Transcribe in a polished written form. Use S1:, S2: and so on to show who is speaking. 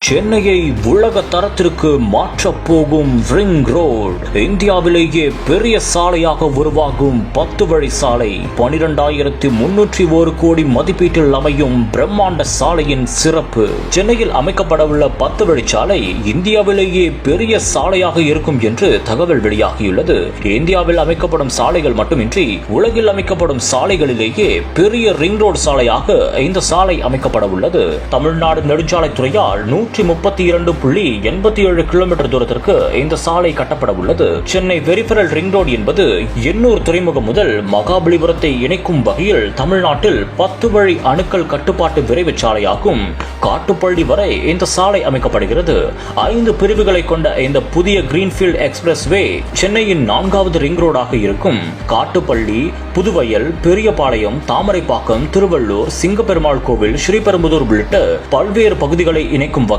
S1: சென்னையை உலக தரத்திற்கு மாற்றப் போகும் ரிங் ரோடு. இந்தியாவிலேயே பெரிய சாலையாக உருவாகும் 10 வழி சாலை. 12,301 கோடி மதிப்பீட்டில் அமையும் பிரம்மாண்ட சாலையின் சிறப்பு. சென்னையில் அமைக்கப்படவுள்ள 10 வழிச்சாலை இந்தியாவிலேயே பெரிய சாலையாக இருக்கும் என்று தகவல் வெளியாகியுள்ளது. இந்தியாவில் அமைக்கப்படும் சாலைகள் மட்டுமின்றி உலகில் அமைக்கப்படும் சாலைகளிலேயே பெரிய ரிங் ரோடு சாலையாக இந்த சாலை அமைக்கப்பட உள்ளது. தமிழ்நாடு நெடுஞ்சாலைத்துறையால் 132.87 கிலோமீட்டர் தூரத்திற்கு இந்த சாலை கட்டப்பட உள்ளது. சென்னை பெரிஃபரல் ரிங் ரோடு என்பது எண்ணூர் துறைமுகம் முதல் மகாபலிபுரத்தை இணைக்கும் வகையில் தமிழ்நாட்டில் 10 வழி அணுக்கல் கட்டுப்பாட்டு விரைவு சாலையாகும். காட்டுப்பள்ளி வரை இந்த சாலை அமைக்கப்படுகிறது. 5 பிரிவுகளை கொண்ட இந்த புதிய கிரீன்ஃபீல்ட் எக்ஸ்பிரஸ் வே சென்னையின் 4வது ரிங் ரோடாக இருக்கும். காட்டுப்பள்ளி, புதுவயல், பெரியபாளையம், தாமரைப்பாக்கம், திருவள்ளூர், சிங்கப்பெருமாள் கோவில், ஸ்ரீபெரும்புதூர் உள்ளிட்ட பல்வேறு பகுதிகளை இணைக்கும் வகையில்